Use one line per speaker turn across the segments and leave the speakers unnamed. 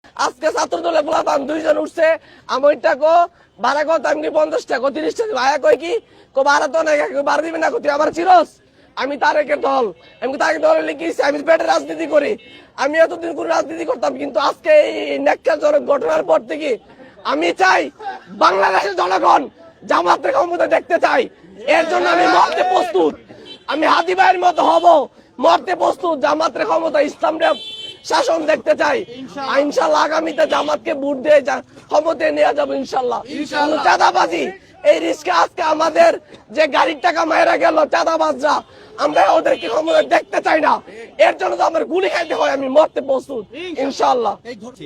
আজকে ছাত্র দলের পোলাপান 2 জন উঠছে, আমি ওইটা কো ভাড়া কত, আমি 50 টাকা 30 টাকা ভাড়া কই কি কো ভাড়া তো নাই, ভাড়া দিবি না, তুই আমার চিরস। আমি তারেকের দল, আমি তারেকের দলে লিখেছি, আমি পেটের রাজনীতি করি। আমি এতদিন কোন রাজনীতি করতাম, কিন্তু আজকে এই ন্যাক্কারজনক ঘটনার পর থেকে আমি চাই বাংলাদেশের জনগণ জামাতের ক্ষমতা দেখতে চাই। এর জন্য আমি মরতে প্রস্তুত, আমি হাদি ভাইয়ের মতো হব, মরতে প্রস্তুত। জামাতের ক্ষমতা, ইসলামের শাসন দেখতে চাই। ইনশাল্লাহ আগামীতে জামাতকে ভোট দিয়ে ক্ষমতায় নিয়ে যাবো ইনশাল্লাহ। চাঁদাবাজি এই রিস্কে আজকে আমাদের যে গাড়ির টাকা মায়েরা গেল চাঁদাবাজরা, আমরা ওদেরকে ক্ষমতা দেখতে চাই না। এর জন্য তো আমার গুলি খাইতে হয়, আমি মরতে প্রস্তুত ইনশাল্লাহ।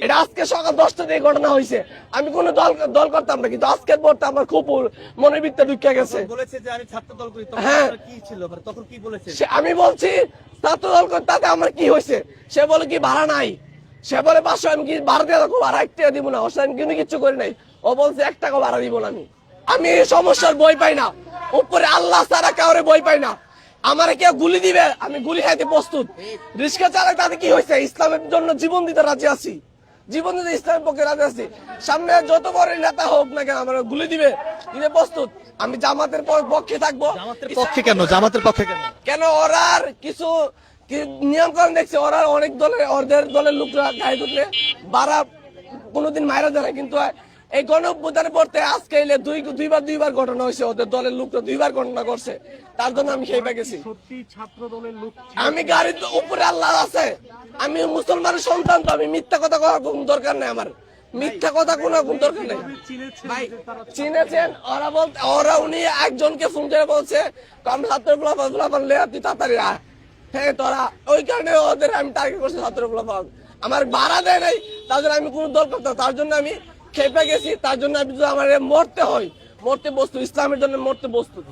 এটা আজকে সকাল 10টা দিয়ে ঘটনা হয়েছে। আমি কোন দল করতাম না, কিন্তু আজকের পরটা আমার খুব মনের ভিতরে ঢুকে গেছে। হ্যাঁ, আমি বলছি ছাত্র দল করে তাতে আমার কি হয়েছে? সে বলে কি ভাড়া নাই, সে বলে 500, আমি কি ভাড়া দিয়ে রাখবো, ভাড়া 1 টাকা দিব না। ওর আমি কিন্তু কিচ্ছু করি নাই, ও বলছে 1 টাকা ভাড়া দিব না। আমি সমস্যার বই পাই না, উপরে আল্লাহ ছাড়া কাউরে বই পাই না। আমার কেউ গুলি দিবে, আমি গুলি খাইতে প্রস্তুত। রিস্কা চালাক তাতে কি হয়েছে? ইসলামের জন্য জীবন দিতে রাজি আছি, জীবন দিতে ইসলামের পক্ষে রাজি আছি। সামনে যত বড় নেতা হোক না কেন, আমার গুলি দিবে প্রস্তুত। আমি জামাতের পক্ষে থাকবো।
পক্ষে কেন? জামাতের পক্ষে কেন?
কেন ওরা আর কিছু নিয়ম কানুন দেখছে, ওরা অনেক দলের, ওদের দলের লোকরা গায়ে ঢুকলে বারা কোনোদিন মাইরা যায় না। কিন্তু এই গণঅভ্যুত্থানে পড়তে আজকে এলে দুইবার ঘটনা হয়েছে, ওদের দলের লোকরা 2বার ঘটনা করছে। তার জন্য আমি খেয়ে গেছি। আমি গাড়ির উপরে আল্লাহ আছে, আমি মুসলমানের সন্তান, তো আমি মিথ্যা কথা কওয়ার কোন দরকার নেই। আমার মিথ্যা কথা কোনো দরকার নেই। ভাই চিনেছেন ওরা, বলতে ওরা উনি একজনকে ফোন করে বলছে আমি ছাত্রগুলা লে তুই তাড়াতাড়ি আয়। হ্যাঁ, তোরা ওই কারণে ওদের আমি টার্গেট করছি ছাত্রগুলা। আমার ভাড়া দেয় নাই, তার জন্য আমি কোন দল করতাম, তার জন্য আমি খেপে গেছি। তার জন্য আমি যদি আমার মরতে হয়, মরতে প্রস্তুত, ইসলামের জন্য মরতে প্রস্তুত।